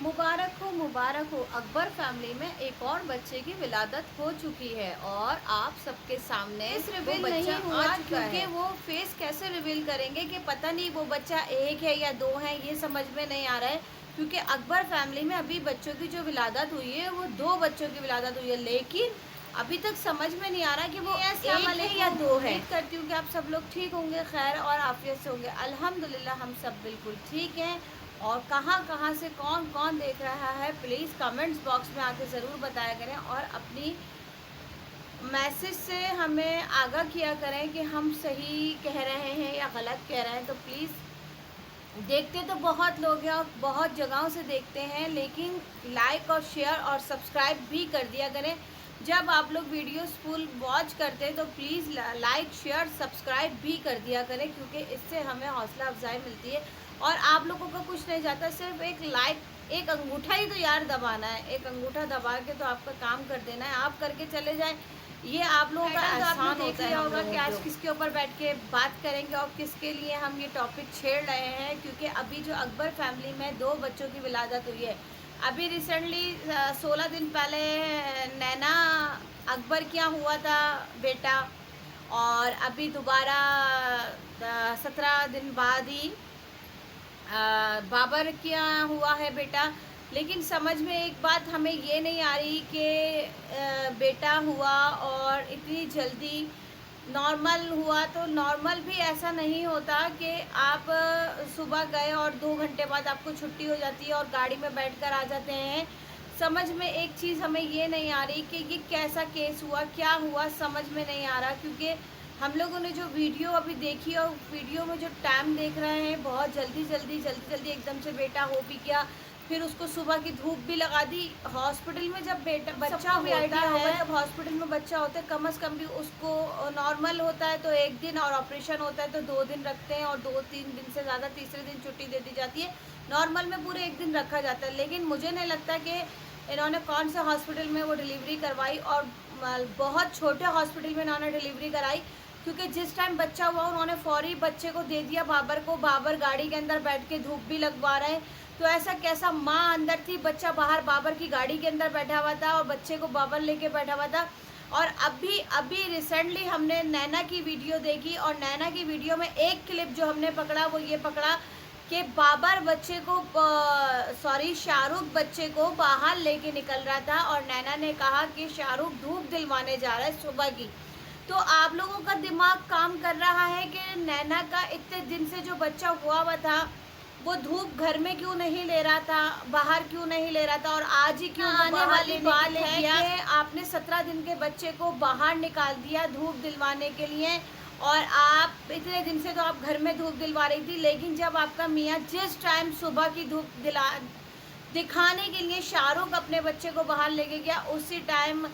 मुबारक हो। अकबर फैमिली में एक और बच्चे की विलादत हो चुकी है और आप सबके सामने फेस वो रिवील बच्चा नहीं हुआ आ चुका क्योंकि है। वो फेस कैसे रिवील करेंगे कि पता नहीं वो बच्चा एक है या दो है, ये समझ में नहीं आ रहा है। क्योंकि अकबर फैमिली में अभी बच्चों की जो विलादत हुई है वो दो बच्चों की विलादत हुई है, लेकिन अभी तक समझ में नहीं आ रहा कि वो एक है या दो है। उम्मीद करती हूँ कि आप सब लोग ठीक होंगे, खैर और आफियत से होंगे। अल्हम्दुलिल्लाह हम सब बिल्कुल ठीक हैं। और कहाँ से कौन कौन देख रहा है प्लीज़ कमेंट्स बॉक्स में आके ज़रूर बताया करें और अपनी मैसेज से हमें आगाह किया करें कि हम सही कह रहे हैं या गलत कह रहे हैं। तो प्लीज़, देखते तो बहुत लोग हैं और बहुत जगहों से देखते हैं, लेकिन लाइक और शेयर और सब्सक्राइब भी कर दिया करें। जब आप लोग वीडियोस फुल वॉच करते हैं तो प्लीज़ लाइक शेयर सब्सक्राइब भी कर दिया करें, क्योंकि इससे हमें हौसला अफजाई मिलती है और आप लोगों का कुछ नहीं जाता, सिर्फ एक लाइक, एक अंगूठा ही तो यार दबाना है। एक अंगूठा दबा के तो आपका काम कर देना है, आप करके चले जाएं। ये आप लोगों का तो आपने आसान देख होता है लिया हम होगा लोगों कि के आज किसके ऊपर बैठ के बात करेंगे और किसके लिए हम ये टॉपिक छेड़ रहे हैं। क्योंकि अभी जो अकबर फैमिली में दो बच्चों की विलादत हुई है, अभी रिसेंटली 16 दिन पहले नैना अकबर क्या हुआ था बेटा, और अभी दोबारा 17 दिन बाद ही बाबर क्या हुआ है बेटा। लेकिन समझ में एक बात हमें ये नहीं आ रही कि बेटा हुआ और इतनी जल्दी नॉर्मल हुआ। तो नॉर्मल भी ऐसा नहीं होता कि आप सुबह गए और 2 घंटे बाद आपको छुट्टी हो जाती है और गाड़ी में बैठकर आ जाते हैं। समझ में एक चीज़ हमें ये नहीं आ रही कि ये कैसा केस हुआ, क्या हुआ, समझ में नहीं आ रहा। क्योंकि हम लोगों ने जो वीडियो अभी देखी और वीडियो में जो टाइम देख रहे हैं, बहुत जल्दी एकदम से बेटा हो भी गया, फिर उसको सुबह की धूप भी लगा दी। हॉस्पिटल में जब बेटा बच्चा होता है, जब हॉस्पिटल में बच्चा होता है, कम से कम भी उसको नॉर्मल होता है तो 1 दिन और ऑपरेशन होता है तो 2 दिन रखते हैं और 2-3 दिन से ज़्यादा तीसरे दिन छुट्टी दे दी जाती है। नॉर्मल में पूरे 1 दिन रखा जाता है। लेकिन मुझे नहीं लगता कि इन्होंने कौन से हॉस्पिटल में वो डिलीवरी करवाई, और बहुत छोटे हॉस्पिटल में इन्होंने डिलीवरी कराई। क्योंकि जिस टाइम बच्चा हुआ उन्होंने फौरी बच्चे को दे दिया बाबर को। बाबर गाड़ी के अंदर बैठ के धूप भी लगवा रहे हैं, तो ऐसा कैसा, माँ अंदर थी, बच्चा बाहर बाबर की गाड़ी के अंदर बैठा हुआ था और बच्चे को बाबर लेके बैठा हुआ था। और अभी अभी रिसेंटली हमने नैना की वीडियो देखी और नैना की वीडियो में एक क्लिप जो हमने पकड़ा वो ये पकड़ा कि बाबर बच्चे को, सॉरी, शाहरुख बच्चे को बाहर लेके निकल रहा था और नैना ने कहा कि शाहरुख धूप दिलवाने जा रहा है सुबह की। तो आप लोगों का दिमाग काम कर रहा है कि नैना का इतने दिन से जो बच्चा हुआ था वो धूप घर में क्यों नहीं ले रहा था, बाहर क्यों नहीं ले रहा था, और आज ही क्यों आने वाली बात है कि आपने 17 दिन के बच्चे को बाहर निकाल दिया धूप दिलवाने के लिए। और आप इतने दिन से तो आप घर में धूप दिलवा रही थी, लेकिन जब आपका मियाँ जिस टाइम सुबह की धूप दिखाने के लिए शाहरुख अपने बच्चे को बाहर लेके गया, उसी टाइम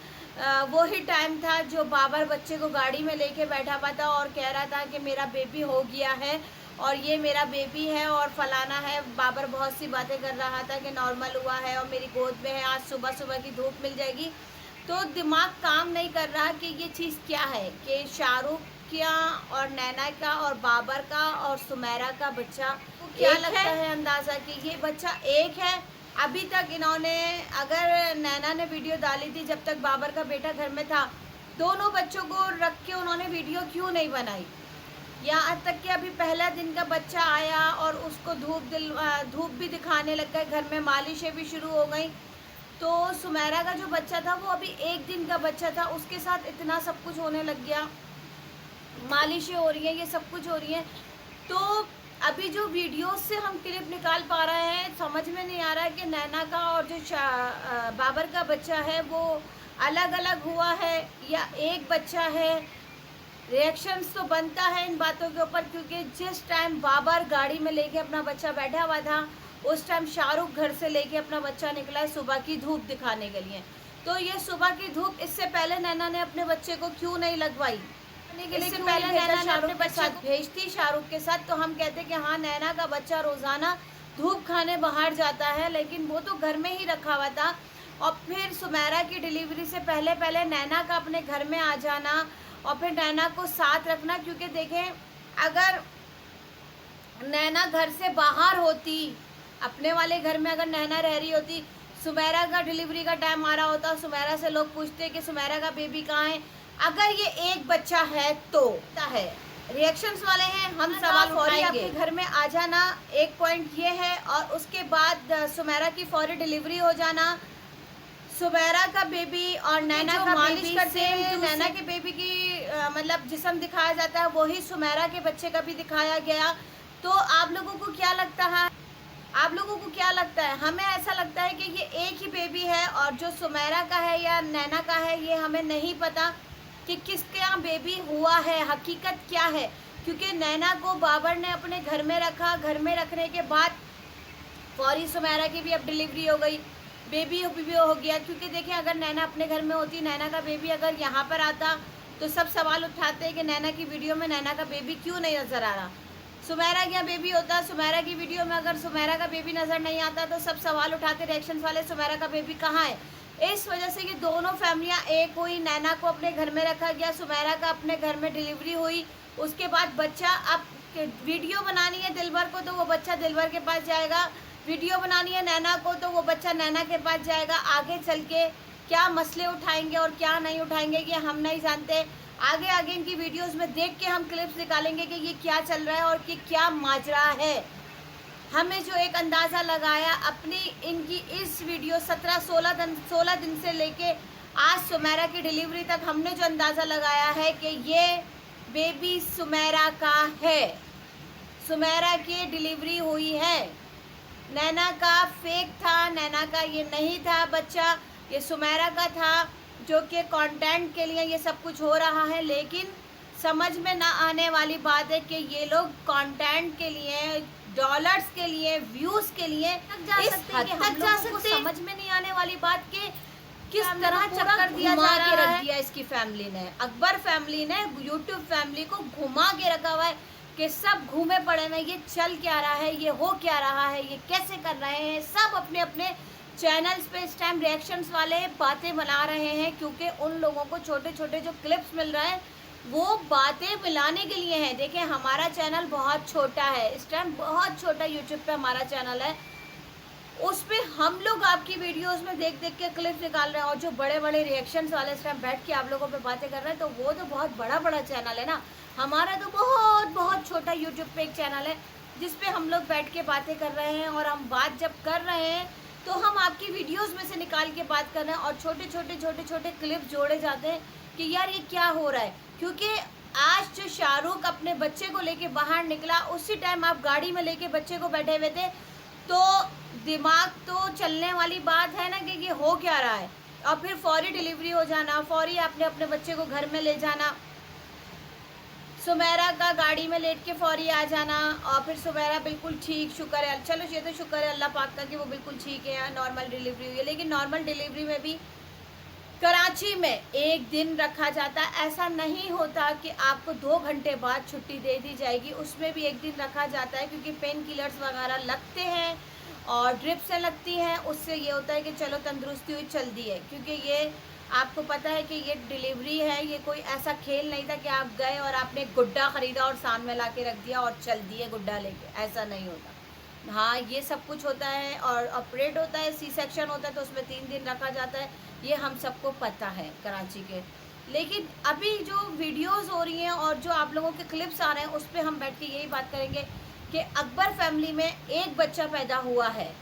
वही टाइम था जो बाबर बच्चे को गाड़ी में लेके बैठा हुआ था और कह रहा था कि मेरा बेबी हो गया है और ये मेरा बेबी है और फलाना है। बाबर बहुत सी बातें कर रहा था कि नॉर्मल हुआ है और मेरी गोद में है, आज सुबह सुबह की धूप मिल जाएगी। तो दिमाग काम नहीं कर रहा कि ये चीज़ क्या है कि शाहरुख क्या और नैना का और बाबर का और सुमेरा का बच्चा, क्या लगता है अंदाज़ा कि ये बच्चा एक है। अभी तक इन्होंने, अगर नैना ने वीडियो डाली थी जब तक बाबर का बेटा घर में था, दोनों बच्चों को रख के उन्होंने वीडियो क्यों नहीं बनाई। यहाँ तक कि अभी पहला दिन का बच्चा आया और उसको धूप भी दिखाने लग गए, घर में मालिशें भी शुरू हो गई। तो सुमेरा का जो बच्चा था वो अभी 1 दिन का बच्चा था, उसके साथ इतना सब कुछ होने लग गया, मालिशें हो रही हैं, ये सब कुछ हो रही है। तो अभी जो वीडियोस से हम क्लिप निकाल पा रहे हैं, समझ में नहीं आ रहा है कि नैना का और जो बाबर का बच्चा है वो अलग अलग हुआ है या एक बच्चा है। रिएक्शंस तो बनता है इन बातों के ऊपर, क्योंकि जिस टाइम बाबर गाड़ी में लेके अपना बच्चा बैठा हुआ था उस टाइम शाहरुख घर से लेके अपना बच्चा निकला है सुबह की धूप दिखाने के लिए। तो ये सुबह की धूप इससे पहले नैना ने अपने बच्चे को क्यों नहीं लगवाई, इससे पहले नैना ने अपने बच्चे को भेजती शाहरुख के साथ। तो हम कहते कि हाँ, नैना का बच्चा रोज़ाना धूप खाने बाहर जाता है, लेकिन वो तो घर में ही रखा हुआ था। और फिर सुमेरा की डिलीवरी से पहले पहले नैना का अपने घर में आ जाना और फिर नैना को साथ रखना। क्योंकि देखें, अगर नैना घर से बाहर होती अपने वाले घर में अगर नैना रह रही होती, सुमेरा का डिलीवरी का टाइम आ रहा होता, सुमेरा से लोग पूछते कि सुमेरा का बेबी कहाँ है। अगर ये एक बच्चा है तो है रिएक्शंस वाले हैं, हम सवाल उठाएंगे। आपके घर में आ जाना एक पॉइंट ये है, और उसके बाद सुमेरा की फौरी डिलीवरी हो जाना। सुमेरा का बेबी और नैना का मालिश करते हैं, नैना के बेबी की मतलब जिस्म दिखाया जाता है, वही सुमेरा के बच्चे का भी दिखाया गया। तो आप लोगों को क्या लगता है? हमें ऐसा लगता है कि ये एक ही बेबी है, और जो सुमेरा का है या नैना का है ये हमें नहीं पता कि किसके यहाँ बेबी हुआ है, हकीकत क्या है। क्योंकि नैना को बाबर ने अपने घर में रखा, घर में रखने के बाद फौरी सुमेरा की भी अब डिलीवरी हो गई, बेबी भी हो गया। क्योंकि देखिए, अगर नैना अपने घर में होती, नैना का बेबी अगर यहाँ पर आता, तो सब सवाल उठाते हैं कि नैना की वीडियो में नैना का बेबी क्यों नहीं नज़र आ रहा। सुमेरा के यहाँ बेबी होता, सुमेरा की वीडियो में अगर सुमेरा का बेबी नज़र नहीं आता, तो सब सवाल उठाते रिएक्शंस वाले, सुमेरा का बेबी कहाँ है। इस वजह से ये दोनों फैमिलियाँ एक हुई, नैना को अपने घर में रखा गया, सुमेरा का अपने घर में डिलीवरी हुई। उसके बाद बच्चा, अब वीडियो बनानी है दिलबर को तो वो बच्चा दिलबर के पास जाएगा, वीडियो बनानी है नैना को तो वो बच्चा नैना के पास जाएगा। आगे चल के क्या मसले उठाएंगे और क्या नहीं उठाएंगे ये हम नहीं जानते। आगे आगे इनकी वीडियोस में देख के हम क्लिप्स निकालेंगे कि ये क्या चल रहा है और कि क्या माजरा है। हमें जो एक अंदाज़ा लगाया अपनी इनकी इस वीडियो 16 दिन से लेके आज सुमेरा की डिलीवरी तक, हमने जो अंदाज़ा लगाया है कि ये बेबी सुमेरा का है, सुमेरा की डिलीवरी हुई है। नैना का फेक था, नैना का ये नहीं था बच्चा, ये सुमेरा का था, जो कि कंटेंट के लिए ये सब कुछ हो रहा है। लेकिन समझ में ना आने वाली बात है कि ये लोग कंटेंट के लिए, डॉलर्स के लिए, व्यूज़ के लिए इस हद तक जा सकते। समझ में नहीं आने वाली बात कि किस तरह चक्कर दिया जा रहा है, रख दिया इसकी फैमिली ने, अकबर फैमिली ने यूट्यूब फैमिली को घुमा के रखा हुआ है कि सब घूमे पड़े हैं, ये चल क्या रहा है, ये हो क्या रहा है, ये कैसे कर रहे हैं। सब अपने अपने चैनल्स पे इस टाइम रिएक्शंस वाले बातें बना रहे हैं, क्योंकि उन लोगों को छोटे छोटे जो क्लिप्स मिल रहे हैं वो बातें मिलाने के लिए हैं। देखें, हमारा चैनल बहुत छोटा है, इस टाइम बहुत छोटा यूट्यूब पे हमारा चैनल है, उस पर हम लोग आपकी वीडियोस में देख देख के क्लिप्स निकाल रहे हैं। और जो बड़े बड़े रिएक्शंस वाले इस टाइम बैठ के आप लोगों पे बातें कर रहे हैं, तो वो तो बहुत बड़ा बड़ा चैनल है ना। हमारा तो बहुत बहुत छोटा यूट्यूब पे एक चैनल है जिस पे हम लोग बैठ के बातें कर रहे हैं। और हम बात जब कर रहे हैं तो हम आपकी वीडियोस में से निकाल के बात कर रहे हैं, और छोटे छोटे क्लिप जोड़े जाते हैं कि यार ये क्या हो रहा है। क्योंकि आज जो शाहरुख अपने बच्चे को लेके बाहर निकला, उसी टाइम आप गाड़ी में लेके बच्चे को बैठे हुए थे, तो दिमाग तो चलने वाली बात है ना कि ये हो क्या रहा है। और फिर फौरी डिलीवरी हो जाना, फौरी आपने अपने बच्चे को घर में ले जाना, सुमेरा का गाड़ी में लेट के फौरी आ जाना, और फिर सुमेरा बिल्कुल ठीक, शुक्र है, चलो ये तो शुक्र है अल्लाह पाक का कि वो बिल्कुल ठीक है, नॉर्मल डिलीवरी हुई है। लेकिन नॉर्मल डिलीवरी में भी कराची में एक दिन रखा जाता है, ऐसा नहीं होता कि आपको 2 घंटे बाद छुट्टी दे दी जाएगी, उसमें भी एक दिन रखा जाता है। क्योंकि पेन किलर्स वगैरह लगते हैं और ड्रिप्स लगती हैं, उससे ये होता है कि चलो तंदुरुस्ती हुई, चल दी है। क्योंकि ये आपको पता है कि ये डिलीवरी है, ये कोई ऐसा खेल नहीं था कि आप गए और आपने गुड्डा ख़रीदा और सामने ला के रख दिया और चल दिए गुड्डा लेके, ऐसा नहीं होता। हाँ, ये सब कुछ होता है और ऑपरेट होता है, सी सेक्शन होता है, तो उसमें 3 दिन रखा जाता है, ये हम सबको पता है कराची के। लेकिन अभी जो वीडियोस हो रही हैं और जो आप लोगों के क्लिप्स आ रहे हैं, उस पर हम बैठ के यही बात करेंगे कि अकबर फैमिली में एक बच्चा पैदा हुआ है,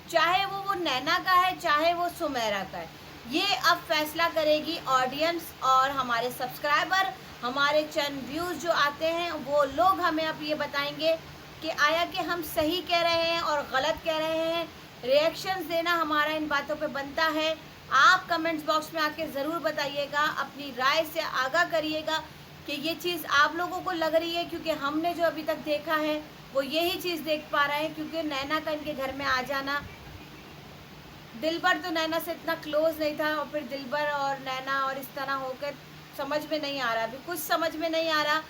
चाहे वो नैना का है, चाहे वो सुमेरा का है। ये अब फैसला करेगी ऑडियंस और हमारे सब्सक्राइबर, हमारे चंद व्यूज़ जो आते हैं, वो लोग हमें अब ये बताएंगे कि आया कि हम सही कह रहे हैं और गलत कह रहे हैं। रिएक्शंस देना हमारा इन बातों पे बनता है। आप कमेंट्स बॉक्स में आके ज़रूर बताइएगा, अपनी राय से आगाह करिएगा कि ये चीज़ आप लोगों को लग रही है, क्योंकि हमने जो अभी तक देखा है वो यही चीज़ देख पा रहे हैं। क्योंकि नैना का इनके घर में आ जाना, दिलबर तो नैना से इतना क्लोज नहीं था, और फिर दिलबर और नैना और इस तरह होकर समझ में नहीं आ रहा, अभी कुछ समझ में नहीं आ रहा।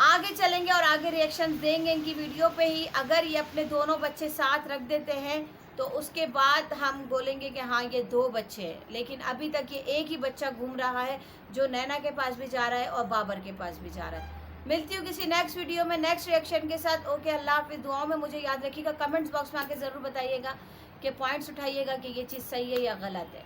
आगे चलेंगे और आगे रिएक्शन देंगे इनकी वीडियो पे ही। अगर ये अपने दोनों बच्चे साथ रख देते हैं तो उसके बाद हम बोलेंगे कि हाँ ये 2 बच्चे हैं। लेकिन अभी तक ये एक ही बच्चा घूम रहा है, जो नैना के पास भी जा रहा है और बाबर के पास भी जा रहा है। मिलती हूँ किसी नेक्स्ट वीडियो में नेक्स्ट रिएक्शन के साथ। ओके, अल्लाह हाफिज़। दुआओं में मुझे याद रखिएगा, कमेंट्स बॉक्स में आके ज़रूर बताइएगा कि पॉइंट्स उठाइएगा कि ये चीज़ सही है या गलत है।